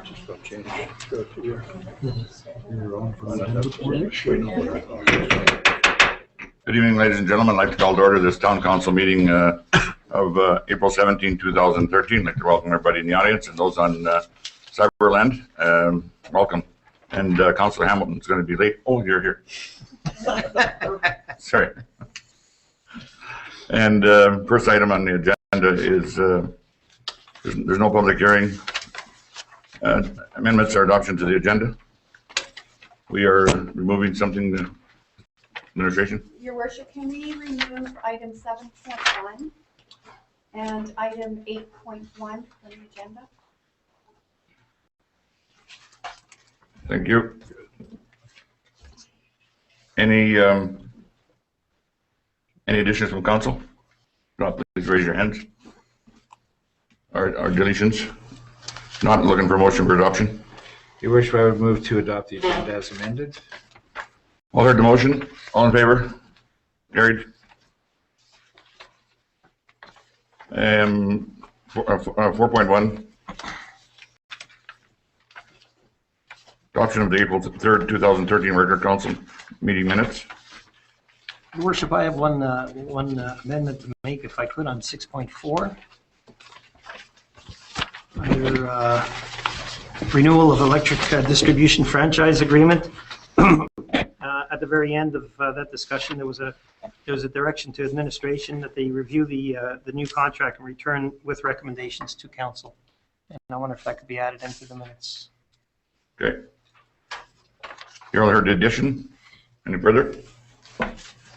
Just got changed. Good evening, ladies and gentlemen. I'd like to call to order this town council meeting of April 17, 2013. I'd like to welcome everybody in the audience and those on Cyberland. Welcome. And Councillor Hamilton's going to be late. Oh, you're here. Sorry. And first item on the agenda is there's no public hearing. Amendments are adoption to the agenda. We are removing something to administration. Your Worship, can we remove item 7.1 and item 8.1 from the agenda? Thank you. Any additions from council? Not, please raise your hands. Or deletions? Not looking for motion for adoption. Your Worship, I would move to adopt the agenda as amended. All heard the motion? All in favor? Carried. 4.1. Adoption of the April 3rd, 2013 regular council meeting minutes. Your Worship, I have one amendment to make, if I could, on 6.4. Under renewal of electric distribution franchise agreement. At the very end of that discussion, there was a direction to administration that they review the new contract and return with recommendations to council. And I wonder if that could be added into the minutes. Okay. You all heard the addition? Any further?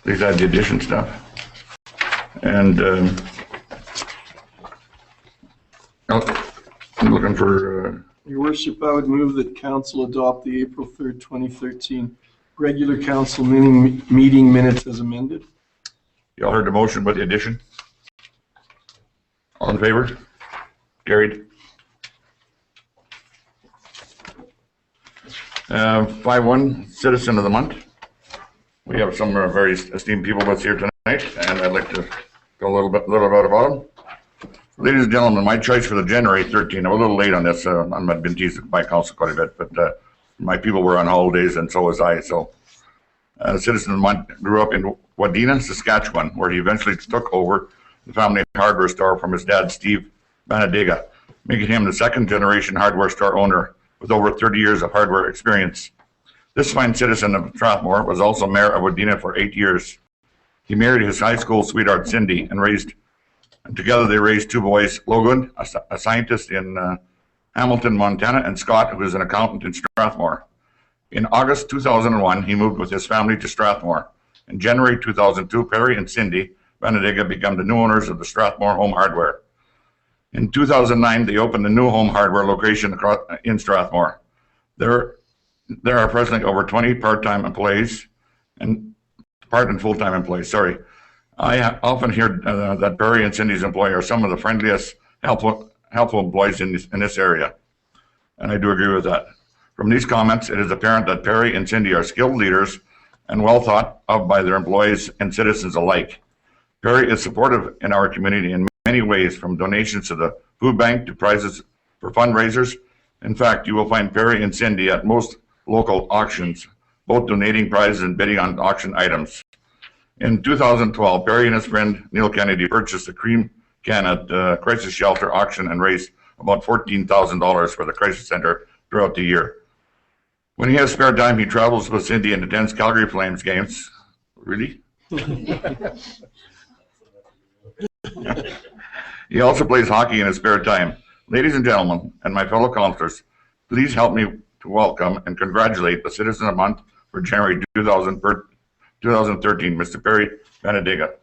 Please add the addition stuff. And I'm looking for... Your Worship, I would move that council adopt the April 3rd, 2013 regular council meeting minutes as amended. You all heard the motion with the addition? All in favor? Carried. 5.1, Citizen of the Month. We have some very esteemed people with us here tonight, and I'd like to go a little bit about them. Ladies and gentlemen, my choice for the January 13, I'm a little late on this. I've been teased by council quite a bit, but my people were on holidays and so was I. So Citizen of the Month grew up in Wadena, Saskatchewan, where he eventually took over the family hardware store from his dad, Steve Banadiga, making him the second generation hardware store owner with over 30 years of hardware experience. This fine citizen of Strathmore was also mayor of Wadena for 8 years. He married his high school sweetheart, Cindy, and together they raised two boys, Logan, a scientist in Hamilton, Montana, and Scott, who is an accountant in Strathmore. In August 2001, he moved with his family to Strathmore. In January 2002, Perry and Cindy Banadiga became the new owners of the Strathmore Home Hardware. In 2009, they opened a new home hardware location in Strathmore. There are presently over 20 part-time employees and part and full-time employees. Sorry. I often hear that Perry and Cindy's employees are some of the friendliest, helpful employees in this area, and I do agree with that. From these comments, it is apparent that Perry and Cindy are skilled leaders and well thought of by their employees and citizens alike. Perry is supportive in our community in many ways, from donations to the food bank to prizes for fundraisers. In fact, you will find Perry and Cindy at most local auctions, both donating prizes and bidding on auction items. In 2012, Perry and his friend Neil Kennedy purchased a cream can at Crisis Shelter auction and raised about $14,000 for the Crisis Center throughout the year. When he has spare time, he travels with Cindy and attends Calgary Flames games. Really? He also plays hockey in his spare time. Ladies and gentlemen, and my fellow councillors, please help me to welcome and congratulate the Citizen of the Month for January 2013, Mr. Perry Banadiga.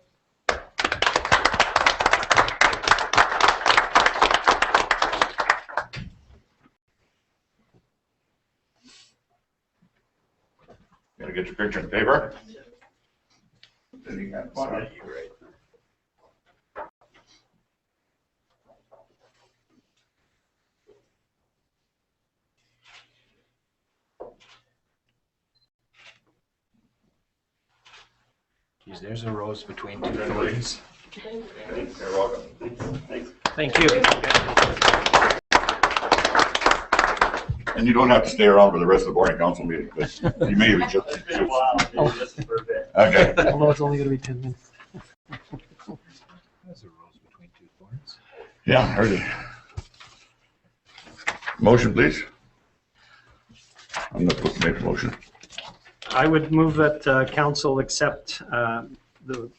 Gotta get your picture in paper. Geez, there's a rose between two trees. You're welcome. Thank you. And you don't have to stay around for the rest of the boring council meeting, but you may have just. It's been a while. Maybe this is for a bit. Okay. Although it's only going to be 10 minutes. There's a rose between two thorns. Yeah, heard it. Motion, please. I'm not supposed to make a motion. I would move that council accept the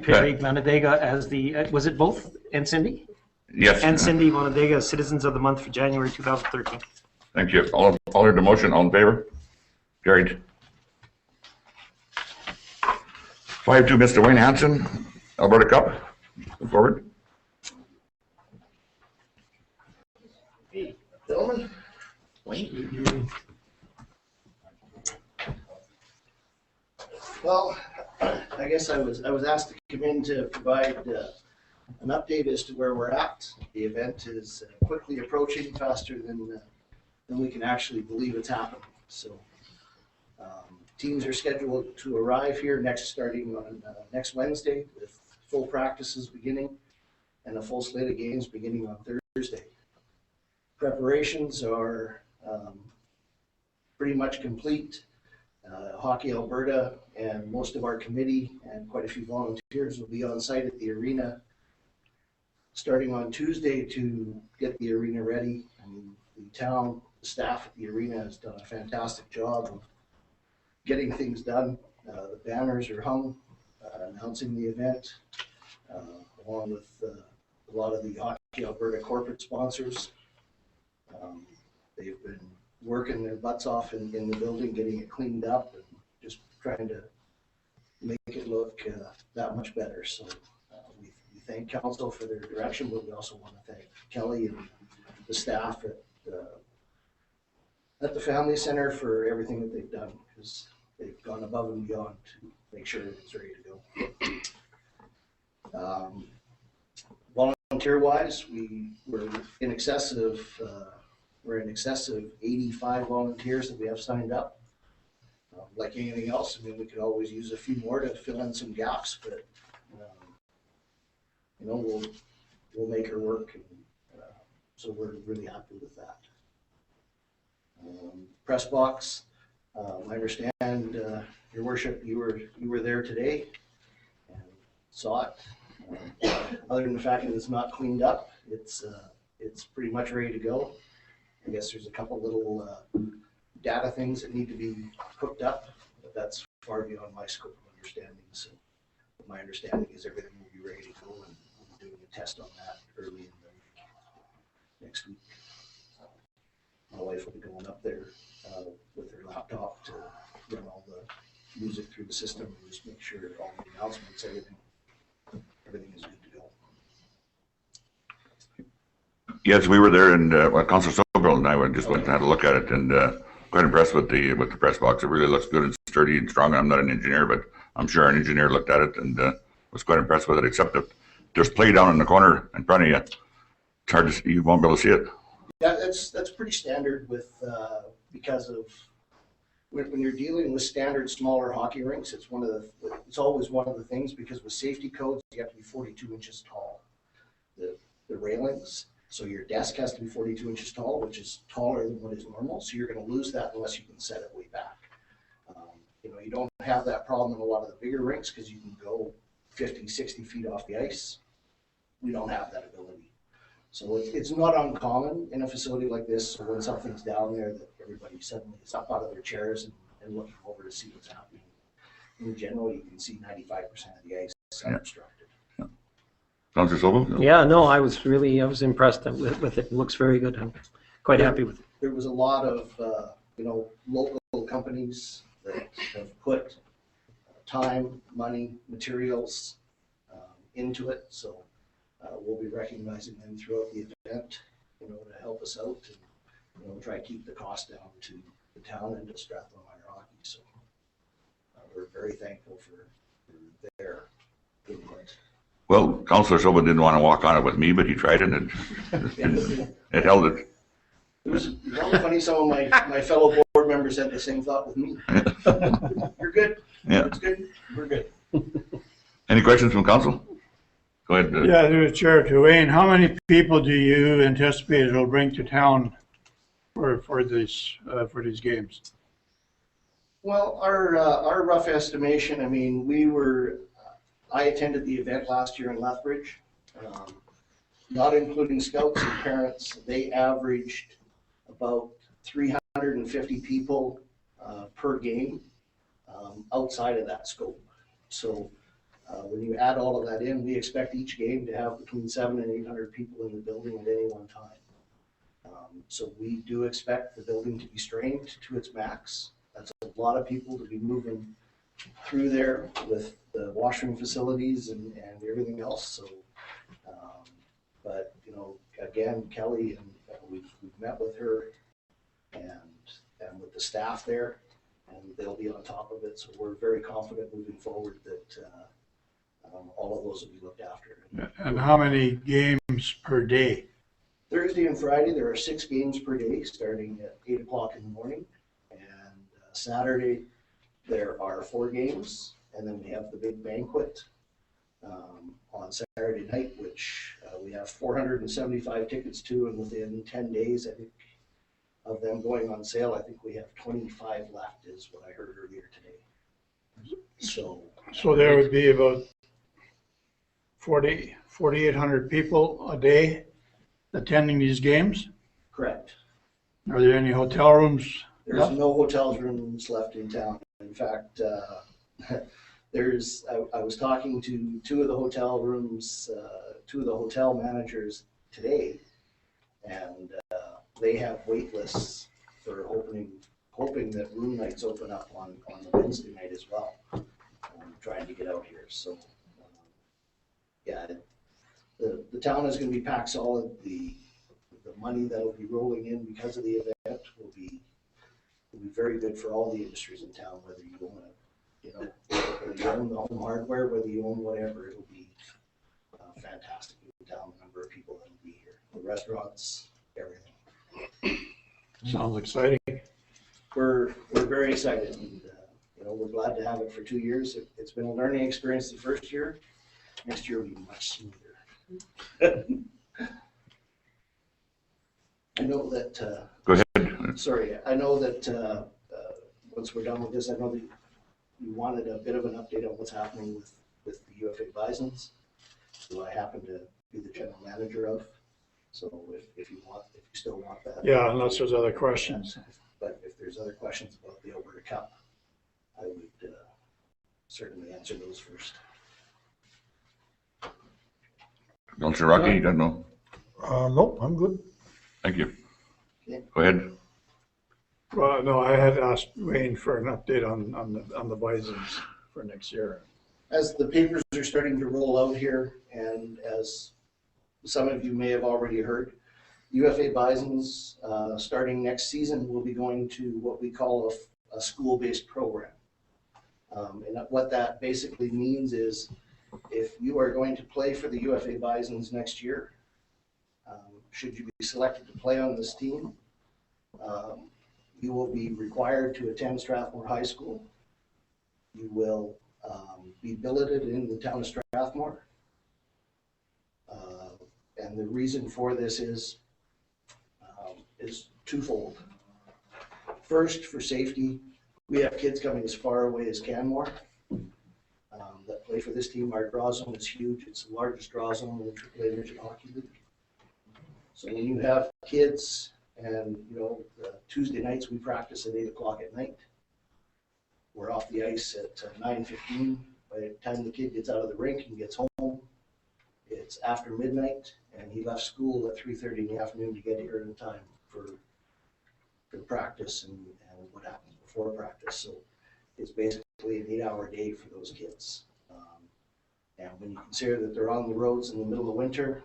Perry Monadega as the, was it both? And Cindy? Yes. And Cindy Monadega as Citizens of the Month for January 2013. Thank you. All heard the motion, all in favor? Carried. 5-2, Mr. Wayne Hanson, Alberta Cup. Come forward. Hey, gentlemen. Wayne. Well, I guess I was asked to come in to provide an update as to where we're at. The event is quickly approaching, faster than we can actually believe it's happening. So teams are scheduled to arrive here starting on next Wednesday, with full practices beginning and a full slate of games beginning on Thursday. Preparations are pretty much complete. Hockey Alberta and most of our committee and quite a few volunteers will be on site at the arena starting on Tuesday to get the arena ready. I mean, the town, the staff at the arena has done a fantastic job of getting things done. The banners are hung announcing the event, along with a lot of the Hockey Alberta corporate sponsors. They've been working their butts off in the building, getting it cleaned up and just trying to make it look that much better. So we thank council for their direction, but we also want to thank Kelly and the staff at the Family Center for everything that they've done, because they've gone above and beyond to make sure it's ready to go. Volunteer-wise, we're in excess of 85 volunteers that we have signed up. Like anything else, I mean, we could always use a few more to fill in some gaps, but we'll make her work, and so we're really happy with that. Press box, I understand, Your Worship, you were there today and saw it. Other than the fact that it's not cleaned up, it's pretty much ready to go. I guess there's a couple little data things that need to be hooked up, but that's far beyond my scope of understanding. So my understanding is everything will be ready to go, and we'll be doing a test on that early in the next week. My wife will be going up there with her laptop to run all the music through the system and just make sure all the announcements, everything is good to go. Yes, we were there, and Councilor Sobel and I just went and had a look at it, and quite impressed with the press box. It really looks good and sturdy and strong. I'm not an engineer, but I'm sure an engineer looked at it and was quite impressed with it, except that there's play down in the corner in front of you. It's hard to see, you won't be able to see it. Yeah, that's pretty standard with because of when you're dealing with standard smaller hockey rinks. It's always one of the things, because with safety codes you have to be 42 inches tall. The railings. So your desk has to be 42 inches tall, which is taller than what is normal. So you're going to lose that unless you can set it way back. You don't have that problem in a lot of the bigger rinks because you can go 50, 60 feet off the ice. We don't have that ability. So it's not uncommon in a facility like this. So when something's down there, that everybody suddenly is up out of their chairs and looking over to see what's happening. In general, you can see 95% of the ice unobstructed. Councilor Sobel? Yeah, no, I was impressed with it. It looks very good. I'm quite happy with it. There was a lot of, local companies that have put time, money, materials into it. So we'll be recognizing them throughout the event, to help us out and, try to keep the cost down to the town and to Strathmore Minor Hockey. So we're very thankful for their input. Well, Councilor Sobel didn't want to walk on it with me, but he tried it, and it held it. It was really funny. Some of my fellow board members had the same thought with me. You're good. Yeah. It's good. We're good. Any questions from council? Go ahead. Yeah, through the chair to Wayne, how many people do you anticipate it'll bring to town for these games? Well, our rough estimation, I mean, I attended the event last year in Lethbridge. Um, Not including scouts and parents, they averaged about 350 people per game outside of that scope. So when you add all of that in, we expect each game to have between 700 and 800 people in the building at any one time. So we do expect the building to be strained to its max. That's a lot of people to be moving through there with the washroom facilities and everything else. So, but again, Kelly, and we've met with her and with the staff there, and they'll be on top of it. So we're very confident moving forward that all of those will be looked after. And how many games per day? Thursday and Friday, there are 6 games per day, starting at 8 o'clock in the morning. And Saturday, there are 4 games. And then we have the big banquet on Saturday night, which we have 475 tickets to. And within 10 days, I think, of them going on sale, I think we have 25 left, is what I heard earlier today. So there would be about 4,800 people a day attending these games? correct. Are there any hotel rooms? There's no hotel rooms left in town. In fact, I was talking to two of the hotel rooms, two of the hotel managers today, and they have wait lists for hoping that room nights open up on the Wednesday night as well. Trying to get out here. So, yeah, the town is going to be packed solid. The money that will be rolling in because of the event will be very good for all the industries in town, whether you own whether you own the home hardware, whether you own whatever, it'll be fantastic in town, the number of people that will be here, the restaurants, everything. Sounds exciting. We're very excited, and we're glad to have it for 2 years. It's been a learning experience the first year. Next year will be much smoother. I know that. Go ahead. Sorry, I know that once we're done with this, I know that you wanted a bit of an update on what's happening with the UFA Bisons, who I happen to be the general manager of. So if you still want that. Yeah, unless there's other questions. But if there's other questions about the Alberta Cup, I would certainly answer those first. Councillor Rocky, you don't know? Nope, I'm good. Thank you. Okay. Go ahead. Well, no, I had asked Wayne for an update on the Bisons for next year. As the papers are starting to roll out here, and as some of you may have already heard, UFA Bisons, starting next season, will be going to what we call a school-based program. And what that basically means is if you are going to play for the UFA Bisons next year, should you be selected to play on this team, you will be required to attend Strathmore High School. You will be billeted in the town of Strathmore. And the reason for this is twofold. First, for safety, we have kids coming as far away as Canmore that play for this team. Our draw zone is huge. It's the largest draw zone in the AAA Midget Hockey League. So when you have kids and, Tuesday nights we practice at 8 o'clock at night. We're off the ice at 9:15. By the time the kid gets out of the rink and gets home, it's after midnight, and he left school at 3:30 in the afternoon to get here in time for practice and what happens before practice. So it's basically an 8-hour day for those kids. And when you consider that they're on the roads in the middle of winter,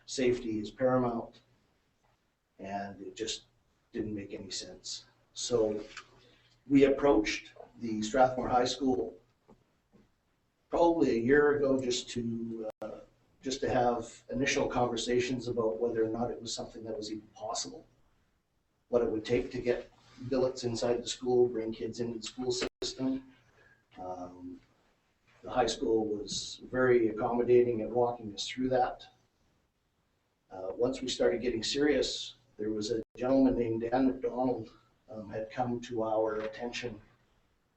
safety is paramount, and it just didn't make any sense. So we approached the Strathmore High School probably a year ago just to have initial conversations about whether or not it was something that was even possible, what it would take to get billets inside the school, bring kids into the school system. The high school was very accommodating at walking us through that. Once we started getting serious, there was a gentleman named Dan McDonald had come to our attention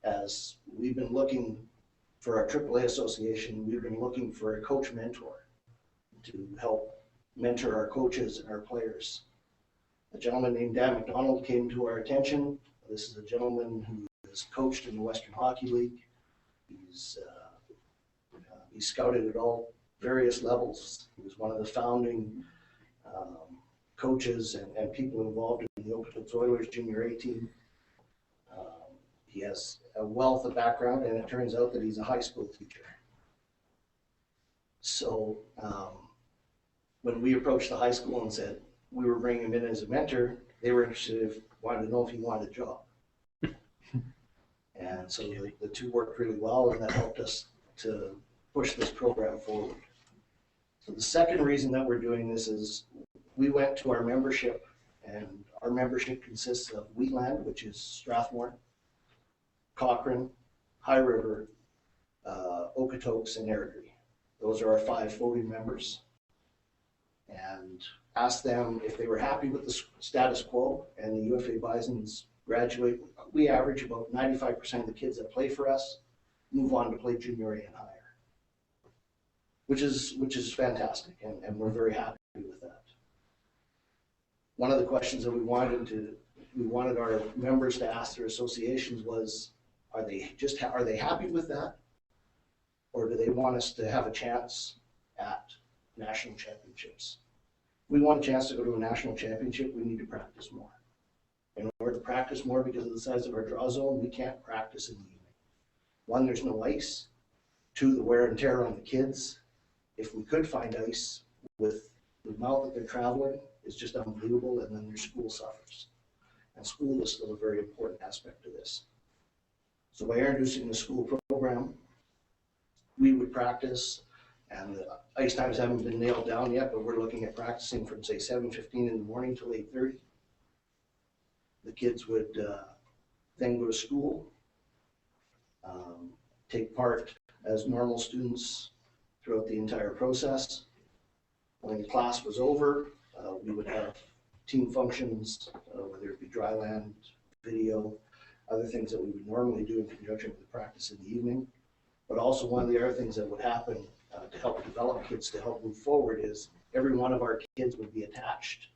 as we've been looking for our AAA association. We've been looking for a coach mentor to help mentor our coaches and our players. A gentleman named Dan McDonald came to our attention. This is a gentleman who has coached in the Western Hockey League. He's scouted at all various levels. He was one of the founding coaches and people involved in the Okotoks Oilers Junior A team. He has a wealth of background, and it turns out that he's a high school teacher. So when we approached the high school and said we were bringing him in as a mentor, they were interested, wanted to know if he wanted a job. And so the two worked really well, and that helped us to push this program forward. So the second reason that we're doing this is we went to our membership, and our membership consists of Wheatland, which is Strathmore, Cochrane, High River, Okotoks, and Airdrie. Those are our 5 voting members. And asked them if they were happy with the status quo, and the UFA Bisons graduate. We average about 95% of the kids that play for us move on to play junior A and higher, which is fantastic, and we're very happy with that. One of the questions that we wanted our members to ask their associations was, are they happy with that, or do they want us to have a chance at national championships? If we want a chance to go to a national championship, we need to practice more. In order to practice more, because of the size of our draw zone, we can't practice in the evening. 1, there's no ice. 2, the wear and tear on the kids. If we could find ice, with the amount that they're traveling, is just unbelievable, and then their school suffers. And school is still a very important aspect of this. So by introducing the school program, we would practice, and the ice times haven't been nailed down yet, but we're looking at practicing from, say, 7:15 in the morning till 8:30. The kids would then go to school, take part as normal students throughout the entire process. When the class was over, we would have team functions, whether it be dry land, video, other things that we would normally do in conjunction with the practice in the evening. But also one of the other things that would happen to help develop kids to help move forward is every one of our kids would be attached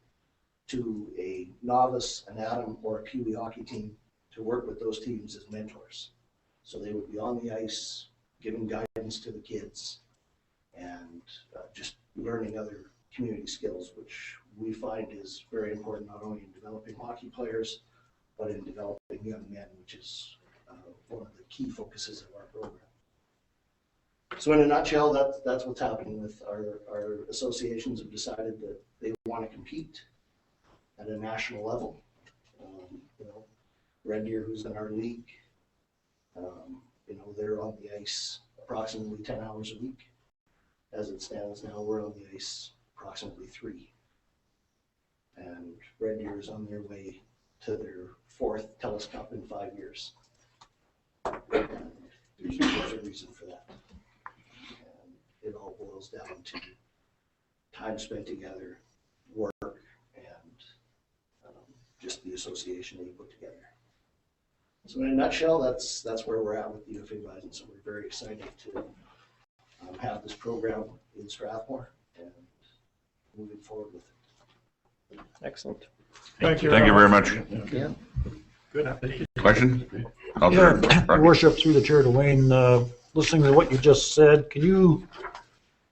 to a novice, an atom, or a Pee Wee hockey team to work with those teams as mentors. So they would be on the ice, giving guidance to the kids, and just learning other community skills, which we find is very important, not only in developing hockey players, but in developing young men, which is one of the key focuses of our program. So in a nutshell, that's what's happening with our associations. Have decided that they want to compete at a national level. Red Deer, who's in our league, they're on the ice approximately 10 hours a week. As it stands now, we're on the ice approximately 3. And Red Deer is on their way to their 4th TELUS Cup in 5 years. And there's a reason for that. And it all boils down to time spent together, work, and just the association that you put together. So in a nutshell, that's where we're at with the UFA Bison. So we're very excited to have this program in Strathmore and moving forward with it. Excellent. Thank you. Thank you very much. Yeah. Good. Question? Yeah, Your Worship, through the chair to Wayne, listening to what you just said, can you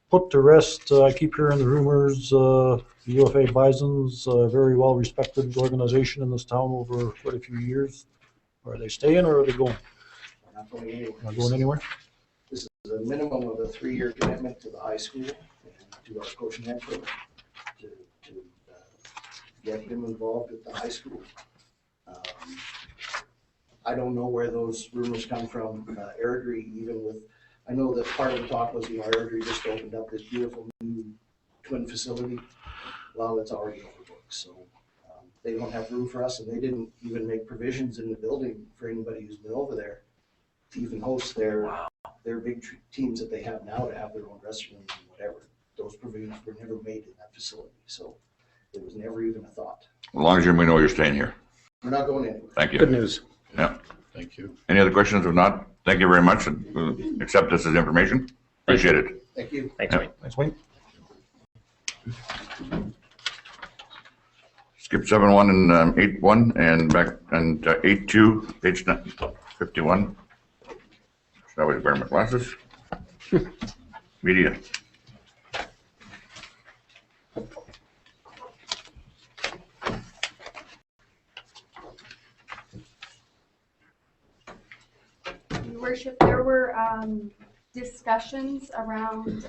put to rest, I keep hearing the rumors, the UFA Bison's a very well-respected organization in this town over quite a few years. Are they staying or are they going? We're not going anywhere. Not going anywhere? This is a minimum of a 3-year commitment to the high school and to our coach mentor to get him involved at the high school. I don't know where those rumors come from. Airdrie, even with, I know that part of the talk was, Airdrie just opened up this beautiful new twin facility. Well, it's already overbooked, so they don't have room for us, and they didn't even make provisions in the building for anybody who's been over there to even host their their big teams that they have now to have their own restrooms and whatever. Those provisions were never made in that facility, so it was never even a thought. As long as we know you're staying here. We're not going anywhere. Thank you. Good news. Yeah. Thank you. Any other questions? If not, thank you very much. And we'll accept this as information. Appreciate it. Thank you. Thanks, Yeah. Wayne. Thanks, Wayne. Skip 7.1 and 8.1 and back and 8.2, page 51. Should I always wear my glasses? Media. Your Worship, there were discussions around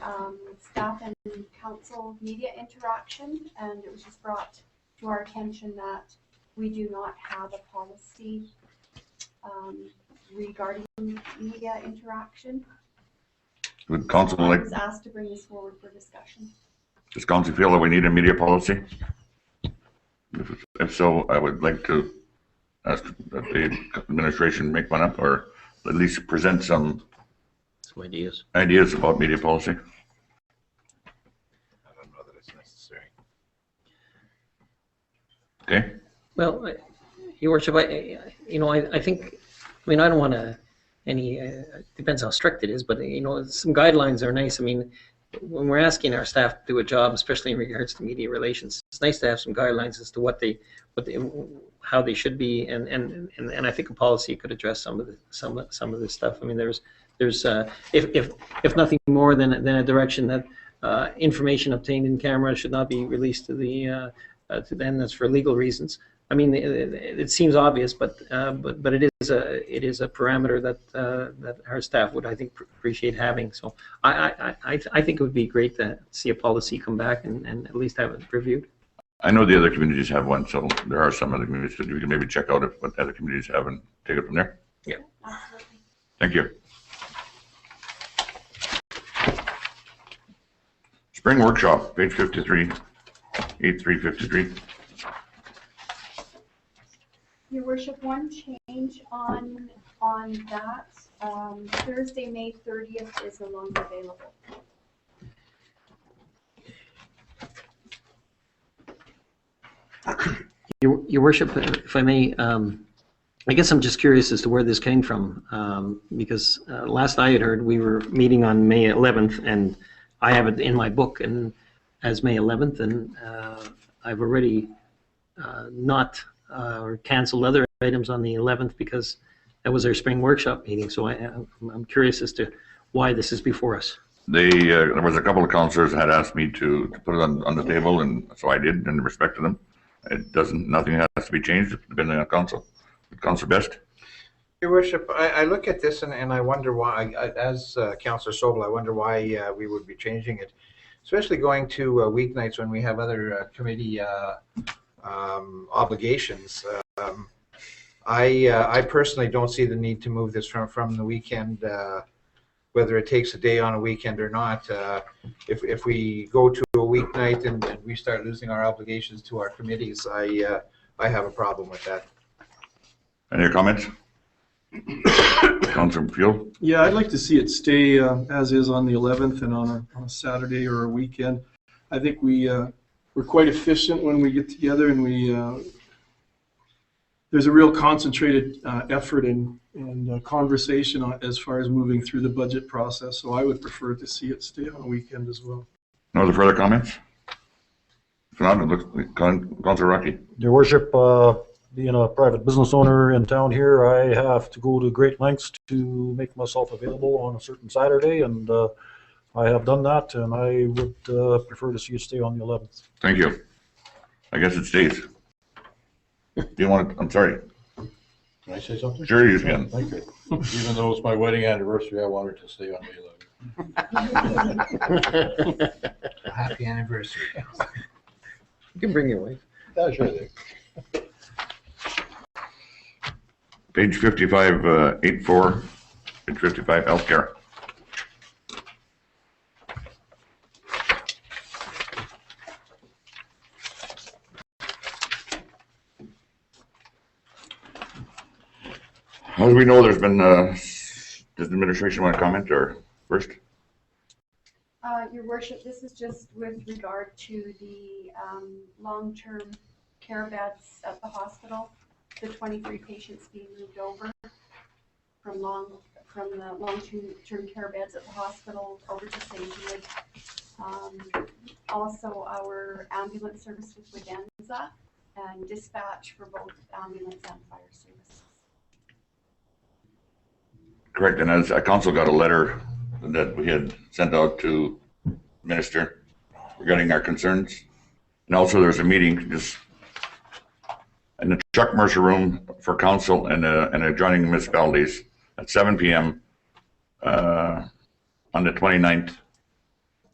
staff and council media interaction, and it was just brought to our attention that we do not have a policy regarding media interaction. Would council I like, was asked to bring this forward for discussion. does council feel that we need a media policy? If so, I would like to ask that the administration make one up or at least present some ideas about media policy. I don't know that it's necessary. Okay? Well, Your Worship, I think, I don't want to, depends how strict it is, but, some guidelines are nice. I mean, when we're asking our staff to do a job, especially in regards to media relations, it's nice to have some guidelines as to how they should be, and I think a policy could address some of this stuff. I mean, there's if nothing more than a direction that information obtained in camera should not be released to them. That's for legal reasons. I mean, it seems obvious, but it is a parameter that our staff would, I think, appreciate having. So I think it would be great to see a policy come back and at least have it reviewed. I know the other communities have one, so there are some other communities that we can maybe check out if what other communities have and take it from there. Yeah. Absolutely. Thank you. Spring workshop, page 53, 8353. Your Worship, one change on that, Thursday, May 30th is no longer available. Your Worship, if I may, I guess I'm just curious as to where this came from, because last I had heard we were meeting on May 11th, and I have it in my book and as May 11th, and I've already not or canceled other items on the 11th because that was our spring workshop meeting. So I'm curious as to why this is before us. There was a couple of councillors that had asked me to put it on the table, and so I did in respect to them. Nothing has to be changed depending on council. Councillor Best? Your Worship, I look at this and I wonder why, as Councillor Sobel, I wonder why we would be changing it, especially going to weeknights when we have other committee obligations. I personally don't see the need to move this from the weekend, whether it takes a day on a weekend or not. If we go to a weeknight and we start losing our obligations to our committees, I have a problem with that. Any comments? Councillor Field? Yeah, I'd like to see it stay as is on the 11th and on a Saturday or a weekend. I think we're quite efficient when we get together, and there's a real concentrated effort and conversation as far as moving through the budget process. So I would prefer to see it stay on a weekend as well. No other further comments? If not, it looks like Councillor Rocky. Your Worship, being a private business owner in town here, I have to go to great lengths to make myself available on a certain Saturday, and I have done that, and I would prefer to see it stay on the 11th. Thank you. I guess it stays. Do you want to, I'm sorry. Can I say something? Sure, you can. Thank you. Even though it's my wedding anniversary, I want it to stay on May 11th. Happy anniversary. You can bring your wife. Yeah, sure thing. Page 55, 84, page 55, healthcare. As we know, there's been Does the administration want to comment or first? Your worship, this is just with regard to the long-term care beds at the hospital, the 23 patients being moved over from the long-term care beds at the hospital over to Sagewood. Also, our ambulance service with Widenza and dispatch for both ambulance and fire services. Correct, and as council got a letter that we had sent out to minister regarding our concerns. And also there's a meeting just in the Chuck Mercer room for council and adjoining municipalities at 7 p.m. On the 29th.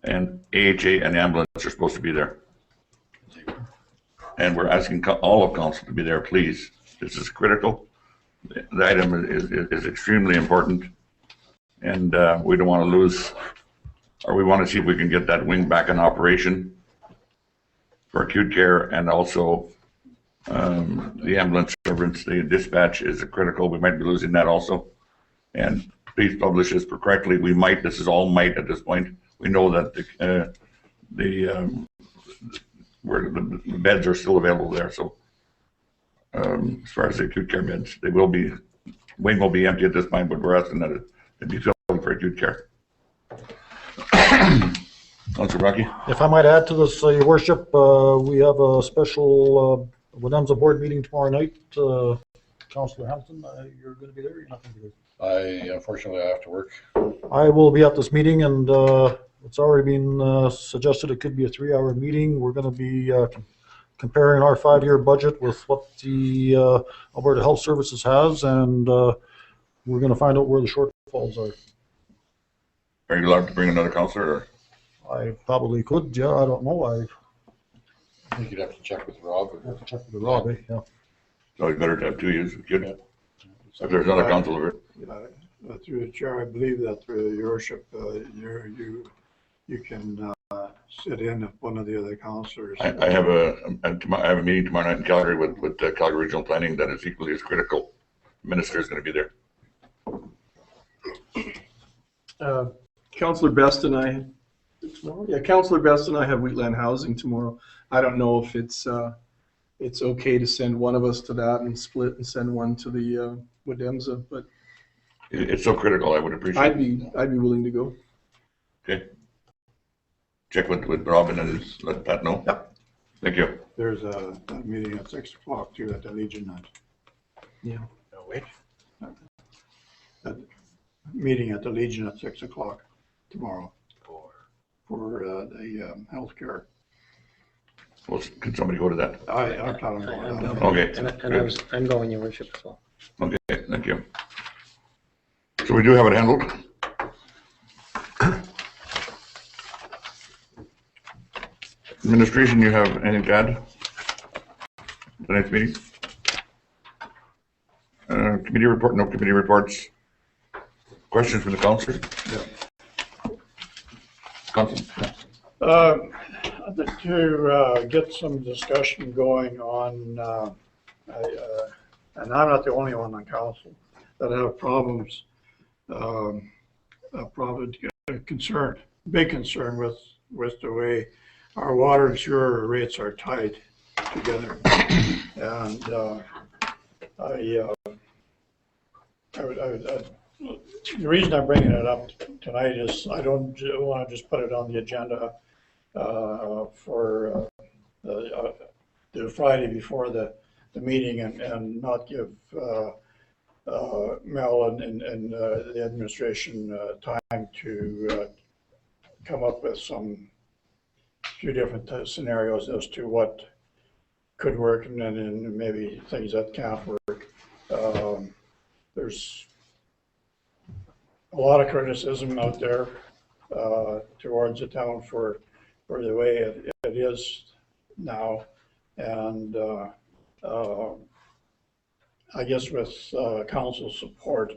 And AHA and the ambulance are supposed to be there. And we're asking all of council to be there, please. This is critical. The item is extremely important. And we don't want to lose, or we want to see if we can get that wing back in operation for acute care, and also the ambulance servants, the dispatch is critical. We might be losing that also. And please publish this correctly. We might, this is all might at this point. We know that the beds are still available there. So as far as the acute care beds, they will be, wing will be empty at this point, but we're asking that it be filled for acute care. Councilor Rocky? If I might add to this, Your Worship, we have a special Widenza board meeting tomorrow night. Councilor Hampton, you're going to be there? You're not going to be there? Unfortunately, I have to work. I will be at this meeting, and it's already been suggested it could be a 3-hour meeting. We're going to be comparing our 5-year budget with what the Alberta Health Services has, and we're going to find out where the shortfalls are. Are you allowed to bring another councilor? Or? I probably could, yeah, I don't know. I think you'd have to check with Rob. I have to check with Rob, yeah. So it's better to have 2 years. Good. Yeah. If there's another councilor. Through the chair, I believe that through your worship, you can sit in if one of the other councilors. I have a meeting tomorrow night in Calgary with Calgary Regional Planning that is equally as critical. The minister is going to be there. Councillor Best and I, tomorrow? Yeah, Councillor Best and I have Wheatland Housing tomorrow. I don't know if it's okay to send one of us to that and split and send one to the Widenza, but it's so critical. I would appreciate. I'd be willing to go. Okay. Check with Robin and let Pat know. Yep. Thank you. There's a meeting at 6 o'clock too at the Legion Hut. Yeah. No, wait. A meeting at the Legion at 6 o'clock tomorrow for the healthcare. Well, can somebody go to that? I plan on going. Okay. And I'm going, Your Worship, as well. Okay, thank you. So we do have it handled. Administration, you have anything to add? Tonight's meeting? Committee report, no committee reports. Questions from the councilor? Yeah. Council? I'd like to get some discussion going on, and I'm not the only one on council that have problems, big concern with the way our water and sewer rates are tied together. And the reason I'm bringing it up tonight is I don't want to just put it on the agenda for the Friday before the meeting and not give Mel and the administration time to come up with some few different scenarios as to what could work and then maybe things that can't work. There's a lot of criticism out there towards the town for the way it is now, and I guess with council support,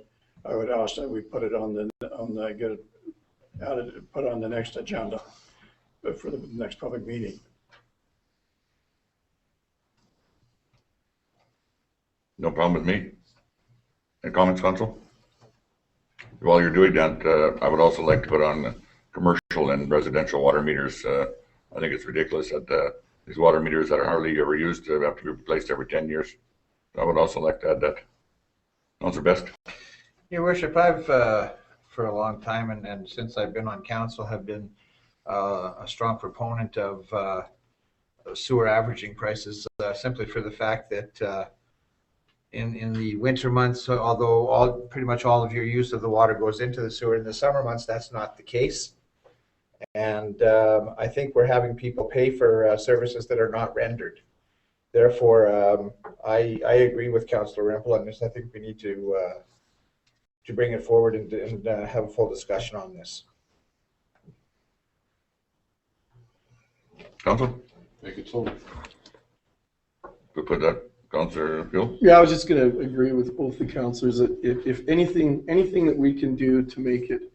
I would ask that we put it get it added, put on the next agenda for the next public meeting. No problem with me. Any comments, council? while you're doing that, I would also like to put on commercial and residential water meters. I think it's ridiculous that these water meters that are hardly ever used have to be replaced every 10 years. I would also like to add that. Councillor Best. Your worship, I've, for a long time, and since I've been on council, have been a strong proponent of sewer averaging prices, simply for the fact that in the winter months, although pretty much all of your use of the water goes into the sewer, in the summer months, that's not the case. And I think we're having people pay for services that are not rendered. Therefore, I agree with Councillor Rempel on this. I think we need to bring it forward and have a full discussion on this. Council? Make it so. We put that, Councillor Gill? Yeah, I was just going to agree with both the councillors that if anything that we can do to make it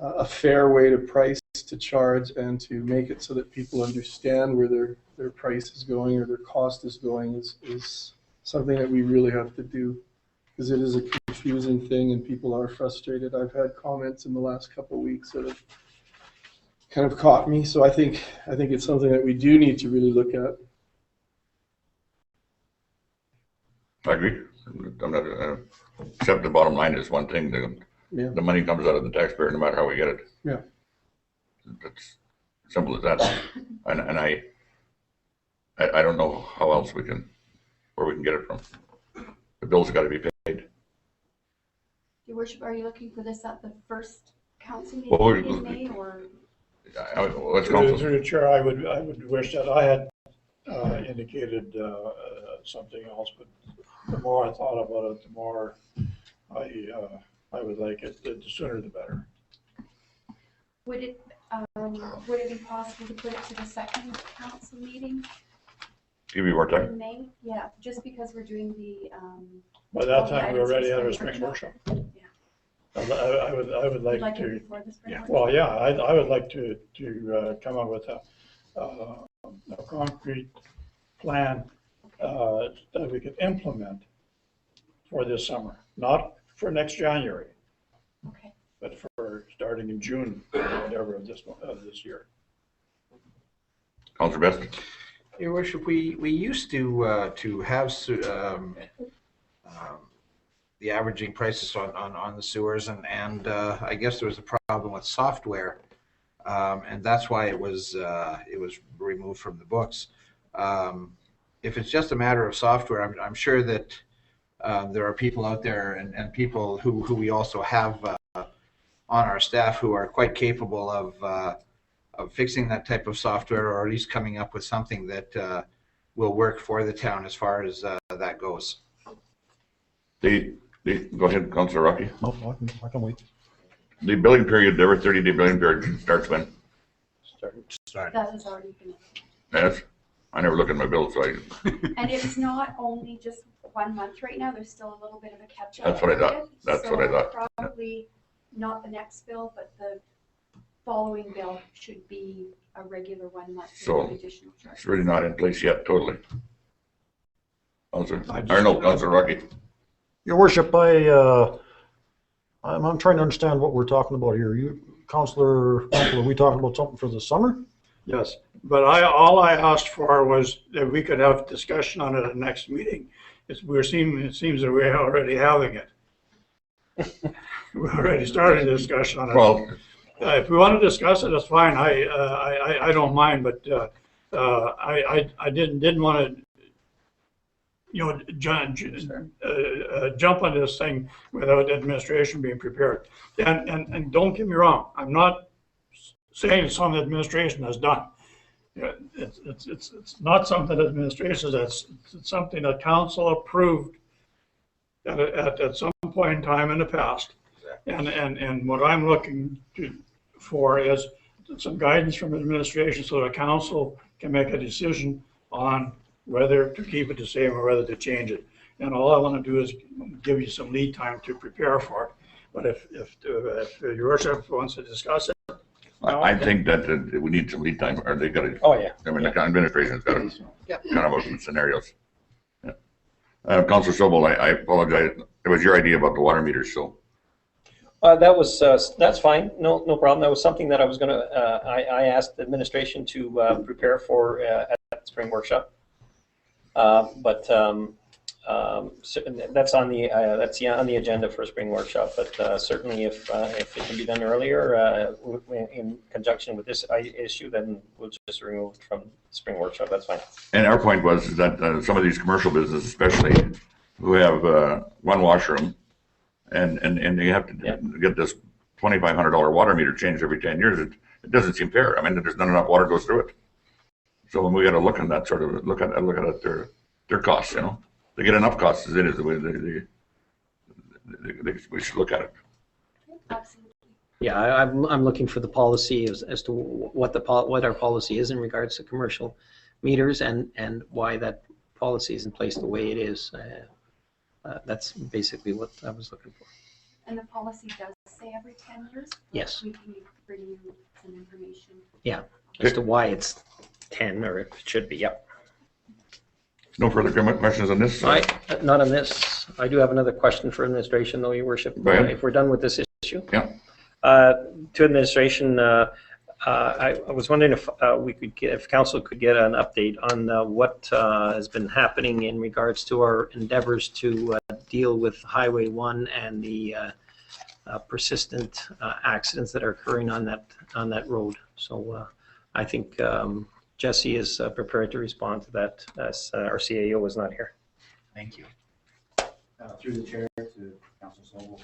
a fair way to price, to charge, and to make it so that people understand where their price is going or their cost is going is something that we really have to do, because it is a confusing thing and people are frustrated. I've had comments in the last couple of weeks that have kind of caught me. So I think it's something that we do need to really look at. I agree. I'm not, except the bottom line is one thing, the money comes out of the taxpayer no matter how we get it. Yeah. That's simple as that. And I don't know how else where we can get it from. The bills have got to be paid. Your worship, are you looking for this at the first council Well, meeting in May, or? Let's go. Through the chair, I would wish that I had indicated something else, but the more I thought about it, the more I would like it. The sooner the better. Would it be possible to put it to the second council meeting Give you more time. in May? Yeah, just because we're doing the. By that time, we already had our spring workshop. I would like Like to. it before the spring workshop? Well, yeah, I would like to come up with a concrete plan that we could implement for this summer, not for next January, Okay. but for starting in June, or whatever of this year. Councillor Best. Your worship, we used to have the averaging prices on the sewers, and I guess there was a problem with software, and that's why it was removed from the books. If it's just a matter of software, I'm sure that there are people out there and people who we also have on our staff who are quite capable of fixing that type of software, or at least coming up with something that will work for the town as far as that goes. Go ahead, Councillor Rocky. No, I can wait. The billing period, there were 30-day billing period starts when? That has already been. Yes. I never look at my bill, so I. And it's not only just 1 month right now, there's still a little bit of a catch up. That's what I thought. That's what I thought. Probably not the next bill, but the following bill should be a regular 1 month. So, with additional charge. It's really not in place yet, totally. Councillor Arnold, Councillor Rocky. Your worship, I'm trying to understand what we're talking about here. Councillor, are we talking about something for the summer? Yes, but all I asked for was that we could have discussion on it at the next meeting. It seems that we're already having it. We already started a discussion on it. Well, if we want to discuss it, that's fine. I don't mind, but I didn't want to, jump on this thing without administration being prepared. And don't get me wrong, I'm not saying it's something the administration has done. It's not something that administration does. It's something that council approved at some point in time in the past. And what I'm looking for is some guidance from administration so the council can make a decision on whether to keep it the same or whether to change it. And all I want to do is give you some lead time to prepare for it. But if your worship wants to discuss it. I think that we need some lead time, or they got to. Oh, yeah. I mean, the administration's got to Yep. kind of open scenarios. Yeah. Councillor Sobel, I apologize. It was your idea about the water meters, so. That's fine. No problem. That was something that I was gonna, I asked the administration to prepare for at the spring workshop. So that's on the on the agenda for spring workshop. But certainly, if it can be done earlier in conjunction with this issue, then we'll just remove it from spring workshop. That's fine. And our point was that some of these commercial businesses, especially who have one washroom, and they have to get this $2,500 water meter changed every 10 years, it doesn't seem fair. I mean, there's not enough water goes through it. So when we got to look at that sort of look at their costs, you know, they get enough costs as it is. The way we should look at it. Absolutely. Yeah, I'm looking for the policy as to what our policy is in regards to commercial meters and why that policy is in place the way it is. That's basically what I was looking for. And the policy does say every 10 years? Yes. We can bring you some information. Yeah, as to why it's 10 or if it should be. Yep. No further questions on this? Not on this. I do have another question for administration, though, Your Worship. Go ahead. If we're done with this issue. Yeah. To administration, I was wondering if if council could get an update on what has been happening in regards to our endeavors to deal with Highway 1 and the persistent accidents that are occurring on that road. So I think Jesse is prepared to respond to that as our CAO is not here. Thank you. Through the chair to Councilor Sobel.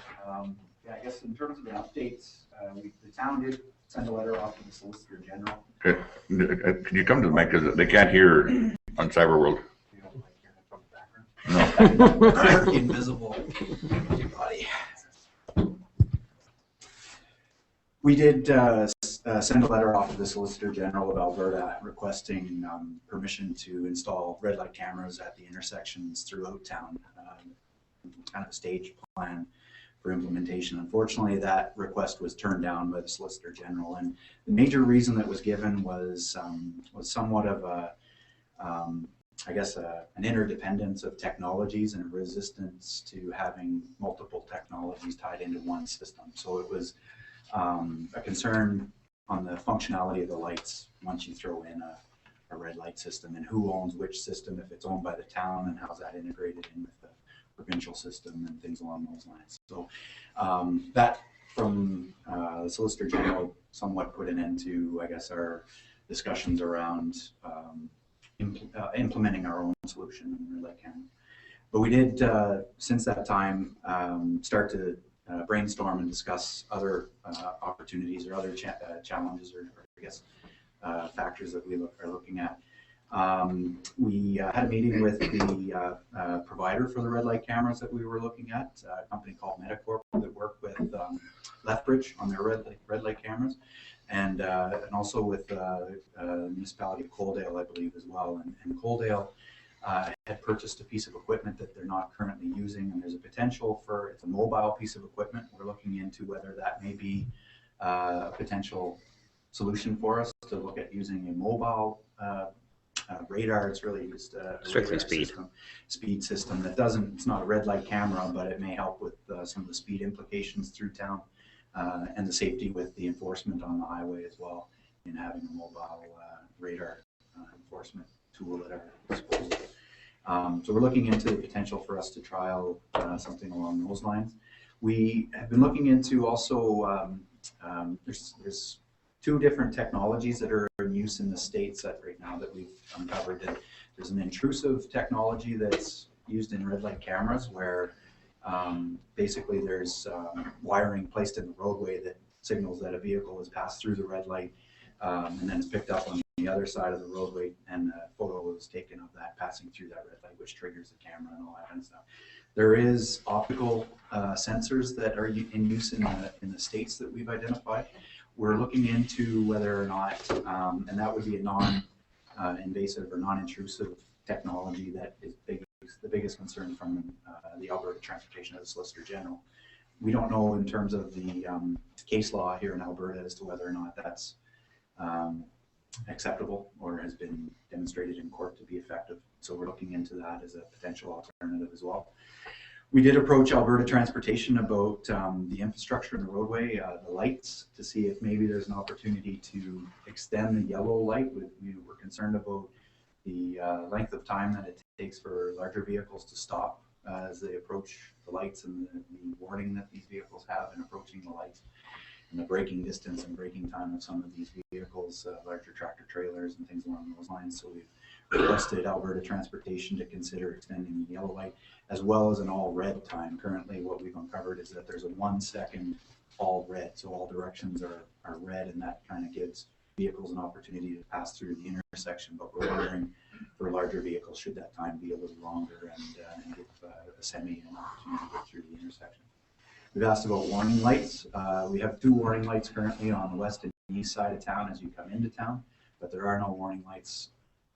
Yeah, I guess in terms of the updates, the town did send a letter off to the Solicitor General. Okay. Can you come to the mic because they can't hear on Cyber World? You don't like hearing from the background. No. Invisible body. We did send a letter off to the Solicitor General of Alberta requesting permission to install red light cameras at the intersections throughout town, kind of a stage plan for implementation. Unfortunately, that request was turned down by the Solicitor General, and the major reason that was given was somewhat of a, I guess, an interdependence of technologies and a resistance to having multiple technologies tied into one system. So it was a concern on the functionality of the lights once you throw in a red light system, and who owns which system, if it's owned by the town, and how's that integrated in with the provincial system and things along those lines. So that from the Solicitor General somewhat put an end to, I guess, our discussions around implementing our own solution in red light camera. But we did, since that time, start to brainstorm and discuss other opportunities or other challenges or I guess factors that we are looking at. We had a meeting with the provider for the red light cameras that we were looking at, a company called Metacorp that work with Lethbridge on their red light cameras, and also with the municipality of Coaldale, I believe, as well. And Coaldale had purchased a piece of equipment that they're not currently using, and there's a potential for, it's a mobile piece of equipment. We're looking into whether that may be a potential solution for us to look at using a mobile radar. It's really just a Strictly speed system that doesn't, it's not a red light camera, but it may help with some of the speed implications through town and the safety with the enforcement on the highway as well, in having a mobile radar enforcement tool at our disposal. So we're looking into the potential for us to trial something along those lines. We have been looking into also, there's two different technologies that are in use in the States right now that we've uncovered. There's an intrusive technology that's used in red light cameras where basically there's wiring placed in the roadway that signals that a vehicle has passed through the red light, and then it's picked up on the other side of the roadway, and a photo is taken of that passing through that red light, which triggers the camera and all that kind of stuff. There is optical sensors that are in use in the States that we've identified. We're looking into whether or not, and that would be a non-invasive or non-intrusive technology that is the biggest concern from the Alberta Transportation as a Solicitor General. We don't know in terms of the case law here in Alberta as to whether or not that's acceptable or has been demonstrated in court to be effective. So we're looking into that as a potential alternative as well. We did approach Alberta Transportation about the infrastructure in the roadway, the lights, to see if maybe there's an opportunity to extend the yellow light. We were concerned about the length of time that it takes for larger vehicles to stop as they approach the lights, and the warning that these vehicles have in approaching the lights, and the braking distance and braking time of some of these vehicles, larger tractor trailers and things along those lines. So we've requested Alberta Transportation to consider extending the yellow light as well as an all red time. Currently what we've uncovered is that there's a 1 second all red, so all directions are red, and that kind of gives vehicles an opportunity to pass through the intersection. But we're wondering, for larger vehicles, should that time be a little longer and give a semi an opportunity to get through the intersection. We've asked about warning lights. We have 2 warning lights currently on the west and east side of town as you come into town, but there are no warning lights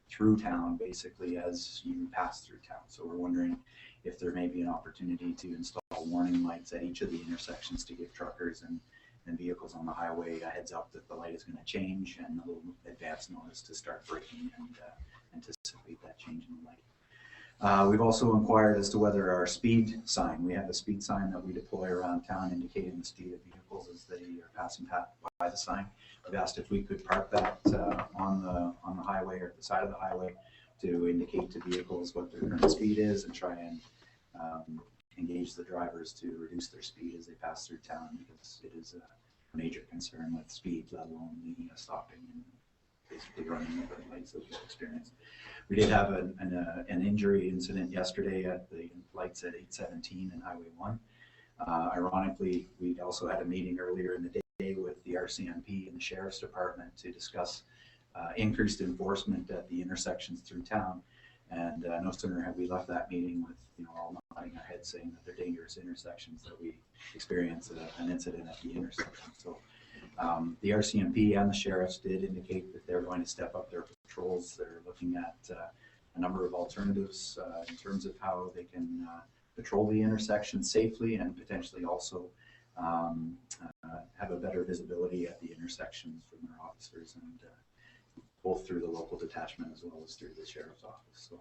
through town basically as you pass through town. So we're wondering if there may be an opportunity to install warning lights at each of the intersections to give truckers and vehicles on the highway a heads up that the light is going to change, and a little advance notice to start braking and anticipate that change in the light. We've also inquired as to whether our speed sign, we have a speed sign that we deploy around town indicating the speed of vehicles as they are passing by the sign. We've asked if we could park that on the highway or at the side of the highway to indicate to vehicles what their current speed is and try and engage the drivers to reduce their speed as they pass through town, because it is a major concern with speed, let alone the stopping and basically running over the lights that we've experienced. We did have an injury incident yesterday at the lights at 817 and Highway 1. Ironically, we also had a meeting earlier in the day with the RCMP and the Sheriff's Department to discuss increased enforcement at the intersections through town. And no sooner had we left that meeting with all nodding our heads saying that they're dangerous intersections, that we experienced an incident at the intersection. So the RCMP and the sheriffs did indicate that they're going to step up their patrols. They're looking at a number of alternatives in terms of how they can patrol the intersection safely and potentially also have a better visibility at the intersections from their officers, and both through the local detachment as well as through the sheriff's office. So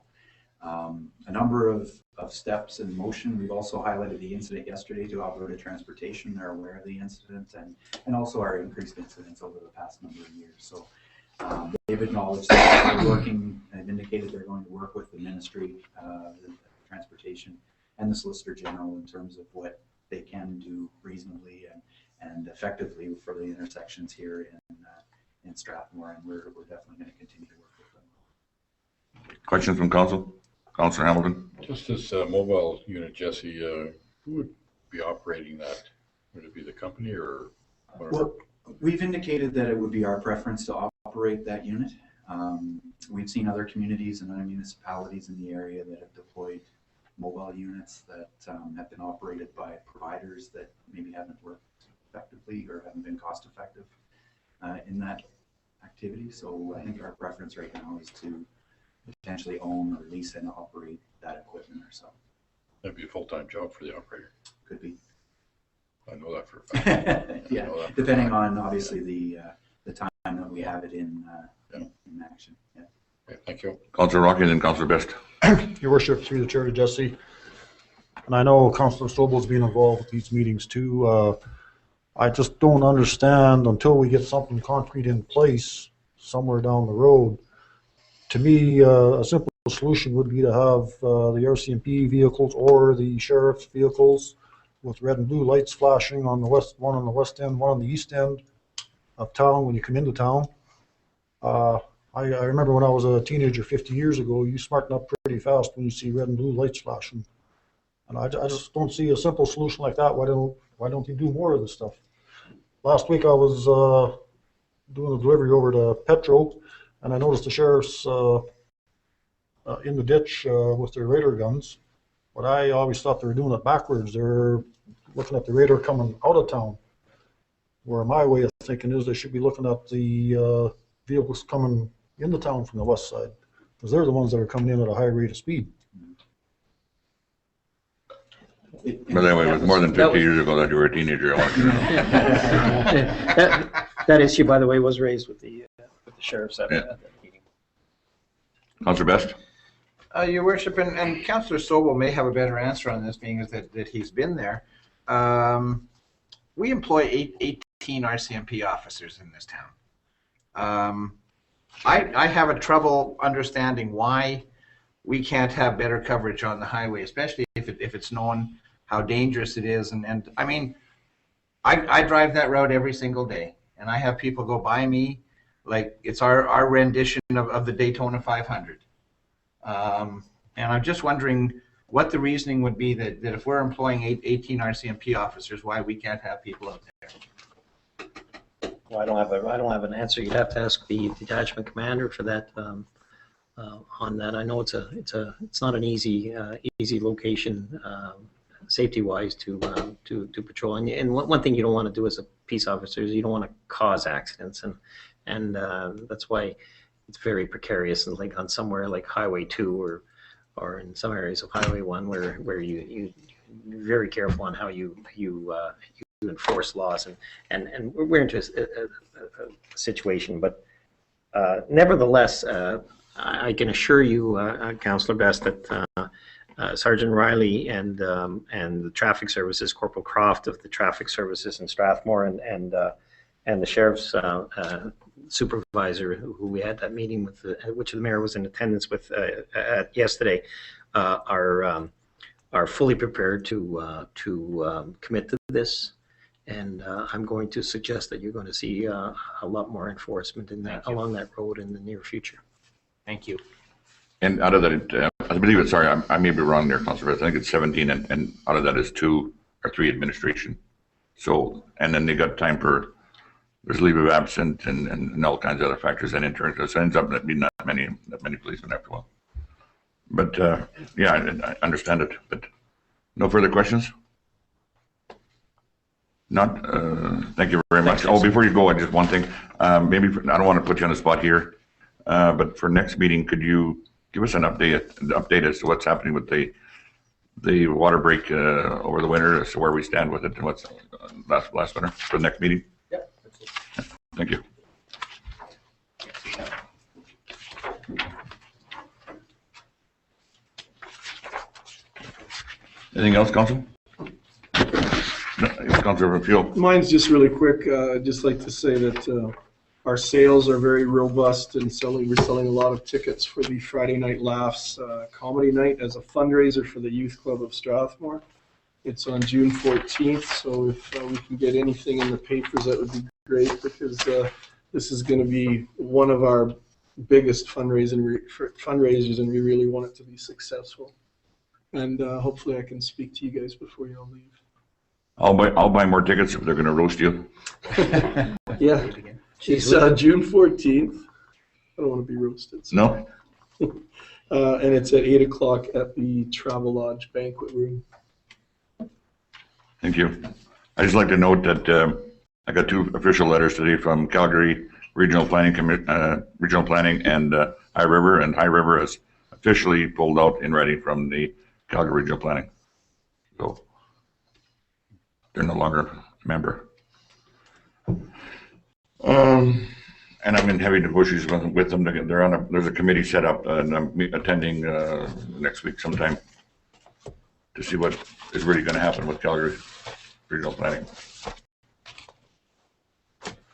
a number of steps in motion. We've also highlighted the incident yesterday to Alberta Transportation. They're aware of the incident and also our increased incidents over the past number of years. So they've acknowledged that they're working and indicated they're going to work with the Ministry of Transportation and the Solicitor General in terms of what they can do reasonably and effectively for the intersections here in Strathmore, and we're definitely going to continue to work with them. Questions from council? Councilor Hamilton? Just this mobile unit, Jesse, who would be operating that? Would it be the company or whatever? Well, we've indicated that it would be our preference to operate that unit. We've seen other communities and other municipalities in the area that have deployed mobile units that have been operated by providers that maybe haven't worked effectively or haven't been cost effective in that activity. So I think our preference right now is to potentially own or lease and operate that equipment ourselves. That'd be a full-time job for the operator. Could be. I know that for a fact. Yeah, depending on obviously the time that we have it in action. Yeah. Okay, thank you. Councilor Rocky and then Councilor Best. Your worship, through the chair to Jesse. And I know Councilor Sobel's been involved with these meetings too. I just don't understand until we get something concrete in place somewhere down the road. To me, a simple solution would be to have the RCMP vehicles or the sheriff's vehicles with red and blue lights flashing on the west, one on the west end, one on the east end of town when you come into town. I remember when I was a teenager 50 years ago, you smarten up pretty fast when you see red and blue lights flashing. And I just don't see a simple solution like that. Why don't you do more of this stuff? Last week I was doing a delivery over to Petro, and I noticed the sheriffs in the ditch with their radar guns. But I always thought they were doing it backwards. They're looking at the radar coming out of town. Where my way of thinking is they should be looking at the vehicles coming into town from the west side, because they're the ones that are coming in at a high rate of speed. But anyway, it was more than 50 years ago that you were a teenager. I want to know. That issue, by the way, was raised with the sheriffs at that meeting. Councilor Best? Your worship, and Councillor Sobel may have a better answer on this, being that he's been there. We employ 18 RCMP officers in this town. I have a trouble understanding why we can't have better coverage on the highway, especially if it's known how dangerous it is. And I mean, I drive that road every single day, and I have people go by me like it's our rendition of the Daytona 500. And I'm just wondering what the reasoning would be that if we're employing 18 RCMP officers, why we can't have people out there. Well, I don't have an answer. You'd have to ask the detachment commander for that, on that. I know it's not an easy location, safety-wise to patrol. And one thing you don't want to do as a peace officer is you don't want to cause accidents, and that's why it's very precarious. And like on somewhere like Highway 2 or in some areas of Highway 1 where you're very careful on how you enforce laws, and we're into a situation. But nevertheless, I can assure you, Councillor Best, that Sergeant Riley and the traffic services, Corporal Croft of the traffic services in Strathmore, and the sheriff's supervisor, who we had that meeting with, which the mayor was in attendance with yesterday, are fully prepared to commit to this. And I'm going to suggest that you're going to see a lot more enforcement along that road in the near future. Thank you. And out of that, I believe it's, sorry, I may be wrong there, Councillor, I think it's 17, and out of that is 2 or 3 administration. So, and then they got time for, there's leave of absence and all kinds of other factors that insurance. So it ends up being not many policemen after a while. But yeah, I understand it. But no further questions? Not. Thank you very much. Oh, before you go, just one thing. Maybe I don't want to put you on the spot here, but for next meeting, could you give us an update as to what's happening with the water break over the winter, as to where we stand with it and what's last winter for the next meeting? Yep. Thank you. Anything else, Council? No, Councilor Fuel. Mine's just really quick. I'd just like to say that our sales are very robust, and we're selling a lot of tickets for the Friday Night Laughs comedy night as a fundraiser for the Youth Club of Strathmore. It's on June 14th, so if we can get anything in the papers, that would be great, because this is going to be one of our biggest fundraisers, and we really want it to be successful. And hopefully I can speak to you guys before you all leave. I'll buy more tickets if they're going to roast you. Yeah, it's June 14th. I don't want to be roasted. So. No? And it's at 8 o'clock at the Travel Lodge banquet room. Thank you. I'd just like to note that I got 2 official letters today from Calgary Regional Planning and High River, and High River has officially pulled out in writing from the Calgary Regional Planning. So they're no longer a member. And I'm in heavy negotiations with them. There's a committee set up, and I'm attending next week sometime to see what is really going to happen with Calgary Regional Planning.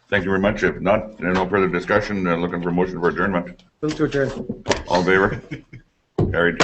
Thank you very much. If not, no further discussion. Looking for a motion for adjournment. Move to adjourn. All in favor? Carried.